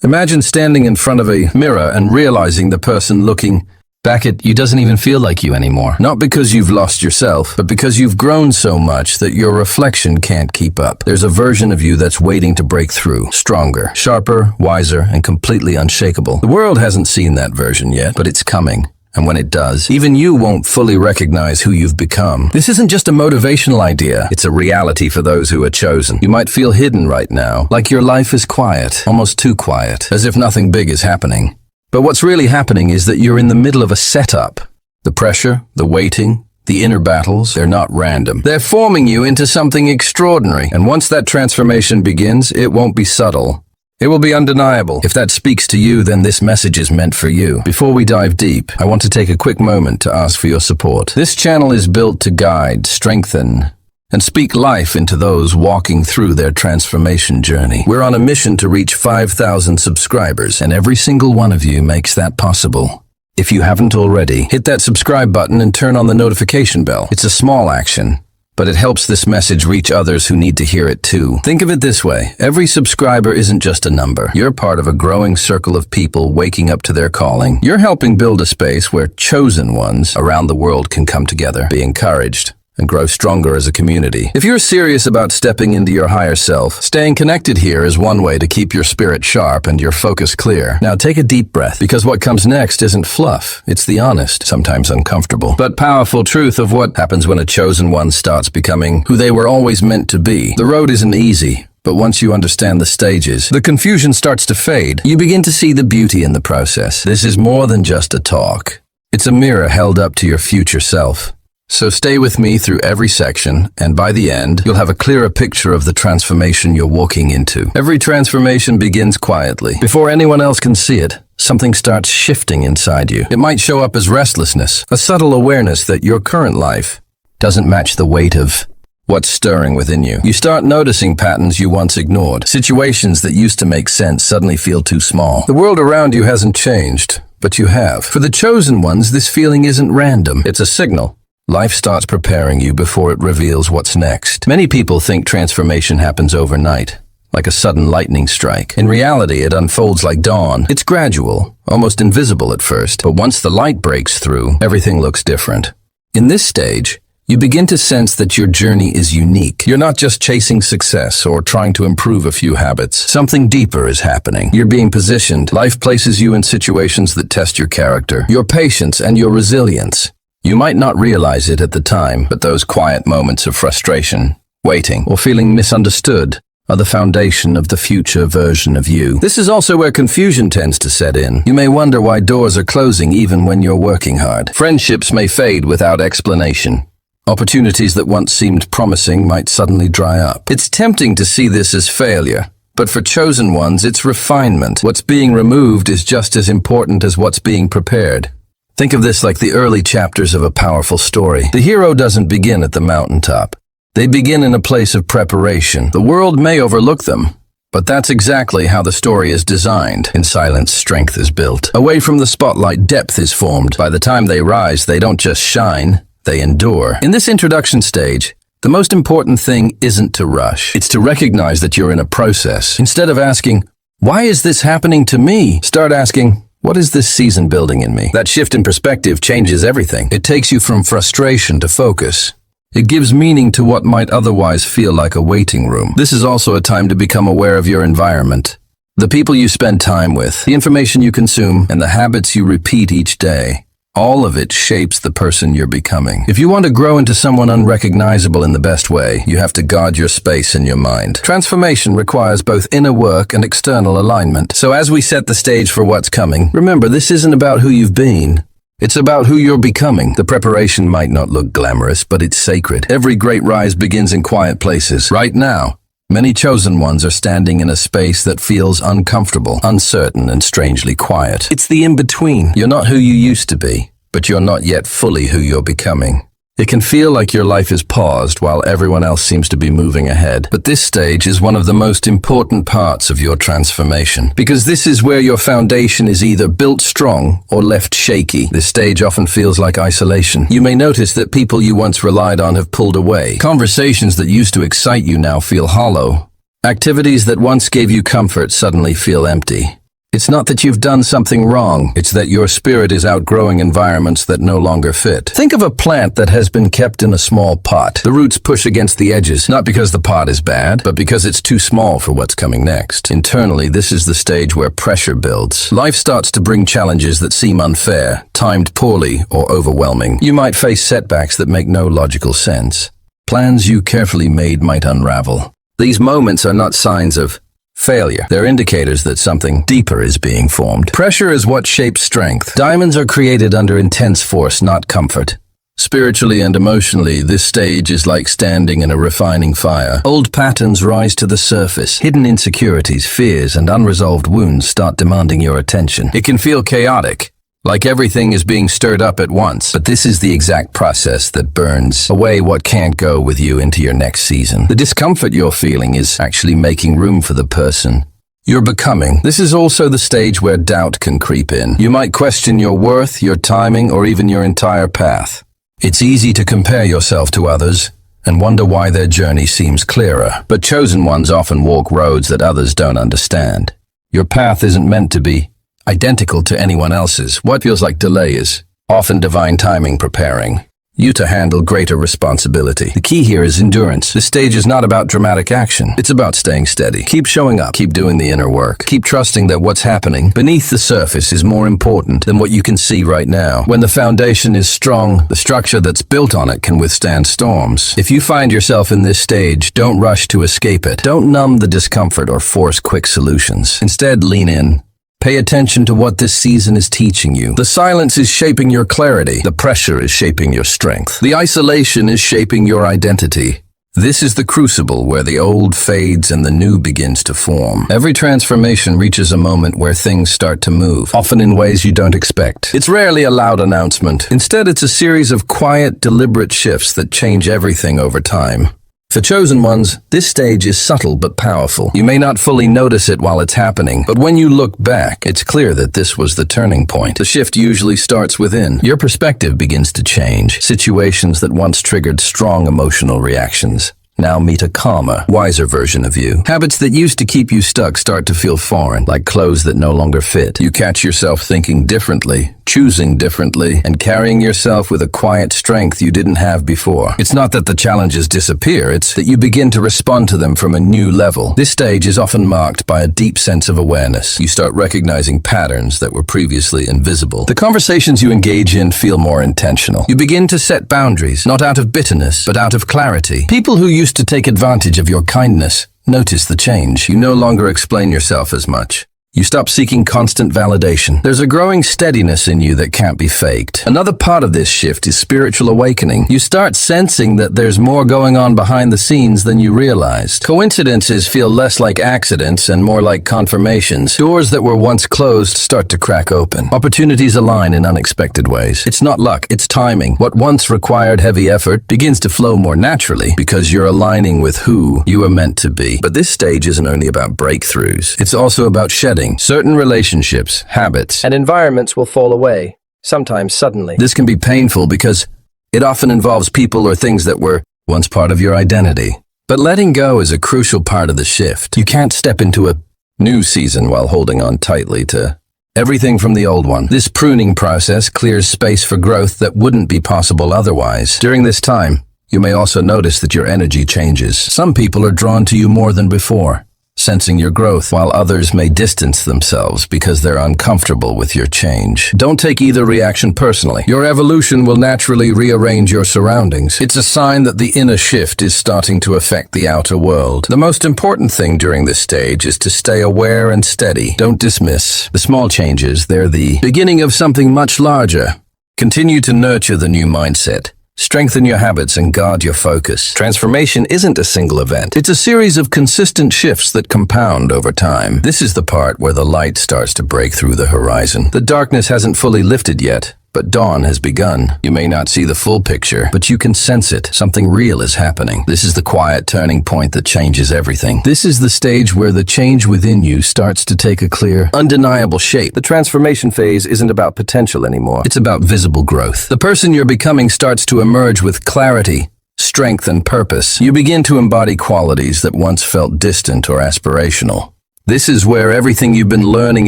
Imagine standing in front of a mirror and realizing the person looking back at you doesn't even feel like you anymore. Not because you've lost yourself, but because you've grown so much that your reflection can't keep up. There's a version of you that's waiting to break through, stronger, sharper, wiser, and completely unshakable. The world hasn't seen that version yet, but it's coming. And when it does, even you won't fully recognize who you've become. This isn't just a motivational idea. It's a reality for those who are chosen. You might feel hidden right now, like your life is quiet, almost too quiet, as if nothing big is happening. But what's really happening is that you're in the middle of a setup. The pressure, the waiting, the inner battles, they're not random. They're forming you into something extraordinary. And once that transformation begins, it won't be subtle. It will be undeniable. If that speaks to you, then this message is meant for you. Before we dive deep, I want to take a quick moment to ask for your support. This channel is built to guide, strengthen, and speak life into those walking through their transformation journey. We're on a mission to reach 5,000 subscribers, and every single one of you makes that possible. If you haven't already, hit that subscribe button and turn on the notification bell. It's a small action, but it helps this message reach others who need to hear it too. Think of it this way. Every subscriber isn't just a number. You're part of a growing circle of people waking up to their calling. You're helping build a space where chosen ones around the world can come together, be encouraged, and grow stronger as a community. If you're serious about stepping into your higher self, staying connected here is one way to keep your spirit sharp and your focus clear. Now take a deep breath, because what comes next isn't fluff. It's the honest, sometimes uncomfortable, but powerful truth of what happens when a chosen one starts becoming who they were always meant to be. The road isn't easy, but once you understand the stages, the confusion starts to fade. You begin to see the beauty in the process. This is more than just a talk. It's a mirror held up to your future self. So stay with me through every section, and by the end, you'll have a clearer picture of the transformation you're walking into. Every transformation begins quietly. Before anyone else can see it, something starts shifting inside you. It might show up as restlessness, a subtle awareness that your current life doesn't match the weight of what's stirring within you. You start noticing patterns you once ignored. Situations that used to make sense suddenly feel too small. The world around you hasn't changed, but you have. For the chosen ones, this feeling isn't random. It's a signal. Life starts preparing you before it reveals what's next. Many people think transformation happens overnight, like a sudden lightning strike. In reality, it unfolds like dawn. It's gradual, almost invisible at first, but once the light breaks through, everything looks different. In this stage, you begin to sense that your journey is unique. You're not just chasing success or trying to improve a few habits. Something deeper is happening. You're being positioned. Life places you in situations that test your character, your patience, and your resilience. You might not realize it at the time, but those quiet moments of frustration, waiting, or feeling misunderstood are the foundation of the future version of you. This is also where confusion tends to set in. You may wonder why doors are closing even when you're working hard. Friendships may fade without explanation. Opportunities that once seemed promising might suddenly dry up. It's tempting to see this as failure, but for chosen ones, it's refinement. What's being removed is just as important as what's being prepared. Think of this like the early chapters of a powerful story. The hero doesn't begin at the mountaintop. They begin in a place of preparation. The world may overlook them, but that's exactly how the story is designed. In silence, strength is built. Away from the spotlight, depth is formed. By the time they rise, they don't just shine, they endure. In this introduction stage, the most important thing isn't to rush. It's to recognize that you're in a process. Instead of asking, "Why is this happening to me?" start asking, "What is this season building in me?" That shift in perspective changes everything. It takes you from frustration to focus. It gives meaning to what might otherwise feel like a waiting room. This is also a time to become aware of your environment. The people you spend time with, the information you consume, and the habits you repeat each day. All of it shapes the person you're becoming. If you want to grow into someone unrecognizable in the best way, you have to guard your space and your mind. Transformation requires both inner work and external alignment. So as we set the stage for what's coming, remember, this isn't about who you've been. It's about who you're becoming. The preparation might not look glamorous, but it's sacred. Every great rise begins in quiet places. Right now, many chosen ones are standing in a space that feels uncomfortable, uncertain, and strangely quiet. It's the in-between. You're not who you used to be, but you're not yet fully who you're becoming. It can feel like your life is paused while everyone else seems to be moving ahead. But this stage is one of the most important parts of your transformation, because this is where your foundation is either built strong or left shaky. This stage often feels like isolation. You may notice that people you once relied on have pulled away. Conversations that used to excite you now feel hollow. Activities that once gave you comfort suddenly feel empty. It's not that you've done something wrong. It's that your spirit is outgrowing environments that no longer fit. Think of a plant that has been kept in a small pot. The roots push against the edges, not because the pot is bad, but because it's too small for what's coming next. Internally, this is the stage where pressure builds. Life starts to bring challenges that seem unfair, timed poorly, or overwhelming. You might face setbacks that make no logical sense. Plans you carefully made might unravel. These moments are not signs of failure. They're indicators that something deeper is being formed. Pressure is what shapes strength. Diamonds are created under intense force, not comfort. Spiritually and emotionally, this stage is like standing in a refining fire. Old patterns rise to the surface. Hidden insecurities, fears, and unresolved wounds start demanding your attention. It can feel chaotic, like everything is being stirred up at once. But this is the exact process that burns away what can't go with you into your next season. The discomfort you're feeling is actually making room for the person you're becoming. This is also the stage where doubt can creep in. You might question your worth, your timing, or even your entire path. It's easy to compare yourself to others and wonder why their journey seems clearer. But chosen ones often walk roads that others don't understand. Your path isn't meant to be identical to anyone else's. What feels like delay is often divine timing preparing you to handle greater responsibility. The key here is endurance. This stage is not about dramatic action. It's about staying steady. Keep showing up. Keep doing the inner work. Keep trusting that what's happening beneath the surface is more important than what you can see right now. When the foundation is strong, the structure that's built on it can withstand storms. If you find yourself in this stage, don't rush to escape it. Don't numb the discomfort or force quick solutions. Instead, lean in. Pay attention to what this season is teaching you. The silence is shaping your clarity. The pressure is shaping your strength. The isolation is shaping your identity. This is the crucible where the old fades and the new begins to form. Every transformation reaches a moment where things start to move, often in ways you don't expect. It's rarely a loud announcement. Instead, it's a series of quiet, deliberate shifts that change everything over time. For chosen ones, this stage is subtle but powerful. You may not fully notice it while it's happening, but when you look back, it's clear that this was the turning point. The shift usually starts within. Your perspective begins to change. Situations that once triggered strong emotional reactions now meet a calmer, wiser version of you. Habits that used to keep you stuck start to feel foreign, like clothes that no longer fit. You catch yourself thinking differently, choosing differently, and carrying yourself with a quiet strength you didn't have before. It's not that the challenges disappear, it's that you begin to respond to them from a new level. This stage is often marked by a deep sense of awareness. You start recognizing patterns that were previously invisible. The conversations you engage in feel more intentional. You begin to set boundaries, not out of bitterness, but out of clarity. People who used to take advantage of your kindness notice the change. You no longer explain yourself as much. You stop seeking constant validation. There's a growing steadiness in you that can't be faked. Another part of this shift is spiritual awakening. You start sensing that there's more going on behind the scenes than you realized. Coincidences feel less like accidents and more like confirmations. Doors that were once closed start to crack open. Opportunities align in unexpected ways. It's not luck, it's timing. What once required heavy effort begins to flow more naturally because you're aligning with who you are meant to be. But this stage isn't only about breakthroughs. It's also about shedding. Certain relationships, habits, and environments will fall away, sometimes suddenly. This can be painful because it often involves people or things that were once part of your identity. But letting go is a crucial part of the shift. You can't step into a new season while holding on tightly to everything from the old one. This pruning process clears space for growth that wouldn't be possible otherwise. During this time, you may also notice that your energy changes. Some people are drawn to you more than before, sensing your growth, while others may distance themselves because they're uncomfortable with your change. Don't take either reaction personally. Your evolution will naturally rearrange your surroundings. It's a sign that the inner shift is starting to affect the outer world. The most important thing during this stage is to stay aware and steady. Don't dismiss the small changes. They're the beginning of something much larger. Continue to nurture the new mindset. Strengthen your habits and guard your focus. Transformation isn't a single event. It's a series of consistent shifts that compound over time. This is the part where the light starts to break through the horizon. The darkness hasn't fully lifted yet, but dawn has begun. You may not see the full picture, but you can sense it. Something real is happening. This is the quiet turning point that changes everything. This is the stage where the change within you starts to take a clear, undeniable shape. The transformation phase isn't about potential anymore. It's about visible growth. The person you're becoming starts to emerge with clarity, strength, and purpose. You begin to embody qualities that once felt distant or aspirational. This is where everything you've been learning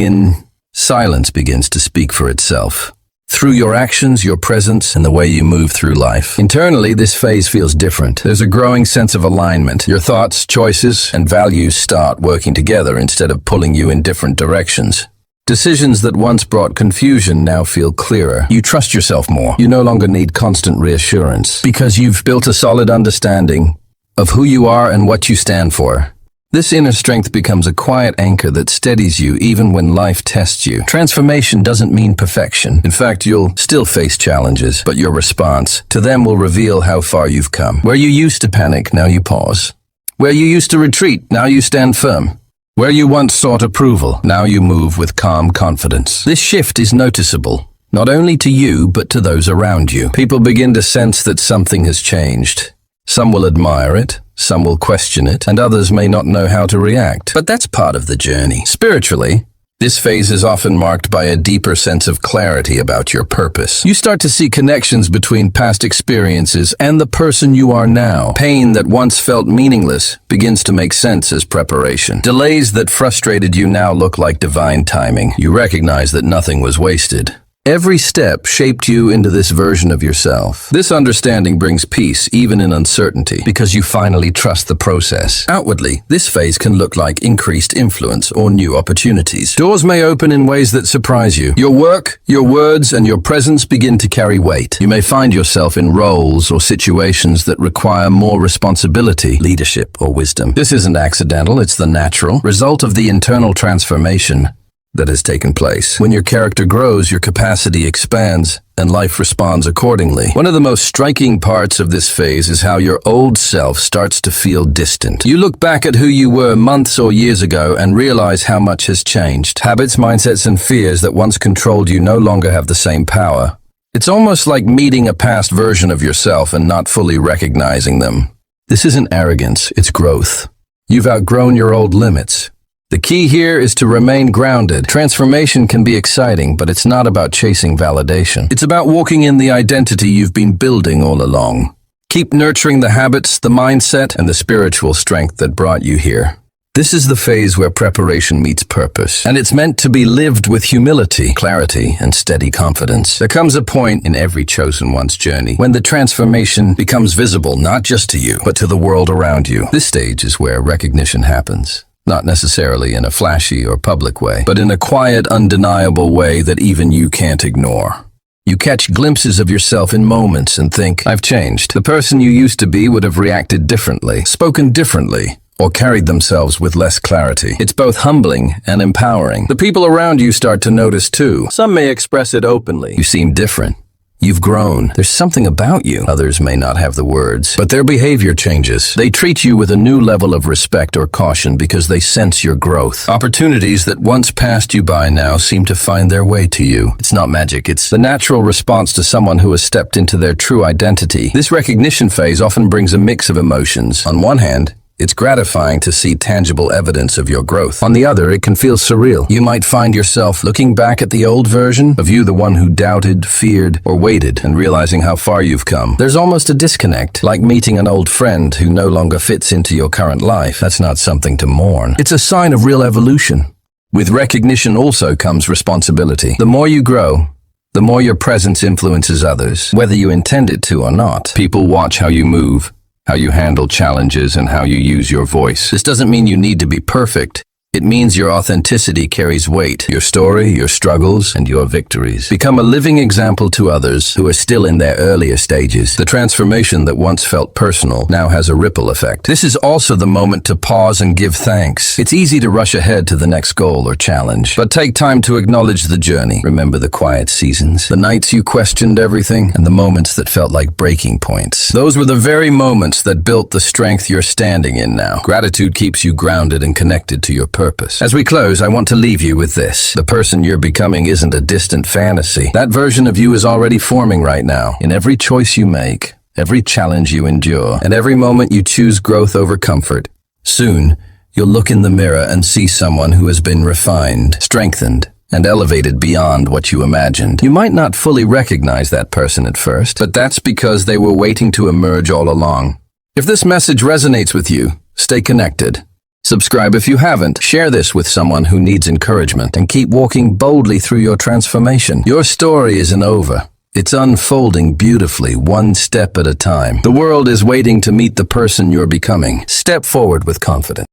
in Silence begins to speak for itself. Through your actions, your presence, and the way you move through life. Internally, this phase feels different. There's a growing sense of alignment. Your thoughts, choices, and values start working together instead of pulling you in different directions. Decisions that once brought confusion now feel clearer. You trust yourself more. You no longer need constant reassurance because you've built a solid understanding of who you are and what you stand for. This inner strength becomes a quiet anchor that steadies you even when life tests you. Transformation doesn't mean perfection. In fact, you'll still face challenges, but your response to them will reveal how far you've come. Where you used to panic, now you pause. Where you used to retreat, now you stand firm. Where you once sought approval, now you move with calm confidence. This shift is noticeable, not only to you, but to those around you. People begin to sense that something has changed. Some will admire it, some will question it, and others may not know how to react. But that's part of the journey. Spiritually, this phase is often marked by a deeper sense of clarity about your purpose. You start to see connections between past experiences and the person you are now. Pain that once felt meaningless begins to make sense as preparation. Delays that frustrated you now look like divine timing. You recognize that nothing was wasted. Every step shaped you into this version of yourself. This understanding brings peace even in uncertainty because you finally trust the process. Outwardly, this phase can look like increased influence or new opportunities. Doors may open in ways that surprise you. Your work, your words, and your presence begin to carry weight. You may find yourself in roles or situations that require more responsibility, leadership, or wisdom. This isn't accidental, it's the natural result of the internal transformation that has taken place. When your character grows, your capacity expands, and life responds accordingly. One of the most striking parts of this phase is how your old self starts to feel distant. You look back at who you were months or years ago and realize how much has changed. Habits, mindsets, and fears that once controlled you no longer have the same power. It's almost like meeting a past version of yourself and not fully recognizing them. This isn't arrogance, it's growth. You've outgrown your old limits. The key here is to remain grounded. Transformation can be exciting, but it's not about chasing validation. It's about walking in the identity you've been building all along. Keep nurturing the habits, the mindset, and the spiritual strength that brought you here. This is the phase where preparation meets purpose, and it's meant to be lived with humility, clarity, and steady confidence. There comes a point in every chosen one's journey when the transformation becomes visible not just to you, but to the world around you. This stage is where recognition happens. Not necessarily in a flashy or public way, but in a quiet, undeniable way that even you can't ignore. You catch glimpses of yourself in moments and think, I've changed. The person you used to be would have reacted differently, spoken differently, or carried themselves with less clarity. It's both humbling and empowering. The people around you start to notice too. Some may express it openly. You seem different. You've grown. There's something about you. Others may not have the words, but their behavior changes. They treat you with a new level of respect or caution because they sense your growth. Opportunities that once passed you by now seem to find their way to you. It's not magic. It's the natural response to someone who has stepped into their true identity. This recognition phase often brings a mix of emotions. On one hand, it's gratifying to see tangible evidence of your growth. On the other, it can feel surreal. You might find yourself looking back at the old version of you, the one who doubted, feared, or waited, and realizing how far you've come. There's almost a disconnect, like meeting an old friend who no longer fits into your current life. That's not something to mourn. It's a sign of real evolution. With recognition also comes responsibility. The more you grow, the more your presence influences others, whether you intend it to or not. People watch how you move, how you handle challenges, and how you use your voice. This doesn't mean you need to be perfect. It means your authenticity carries weight. Your story, your struggles, and your victories become a living example to others who are still in their earlier stages. The transformation that once felt personal now has a ripple effect. This is also the moment to pause and give thanks. It's easy to rush ahead to the next goal or challenge, but take time to acknowledge the journey. Remember the quiet seasons, the nights you questioned everything, and the moments that felt like breaking points. Those were the very moments that built the strength you're standing in now. Gratitude keeps you grounded and connected to your purpose. As we close, I want to leave you with this. The person you're becoming isn't a distant fantasy. That version of you is already forming right now. In every choice you make, every challenge you endure, and every moment you choose growth over comfort. Soon, you'll look in the mirror and see someone who has been refined, strengthened, and elevated beyond what you imagined. You might not fully recognize that person at first, but that's because they were waiting to emerge all along. If this message resonates with you, stay connected. Subscribe if you haven't. Share this with someone who needs encouragement and keep walking boldly through your transformation. Your story isn't over. It's unfolding beautifully, one step at a time. The world is waiting to meet the person you're becoming. Step forward with confidence.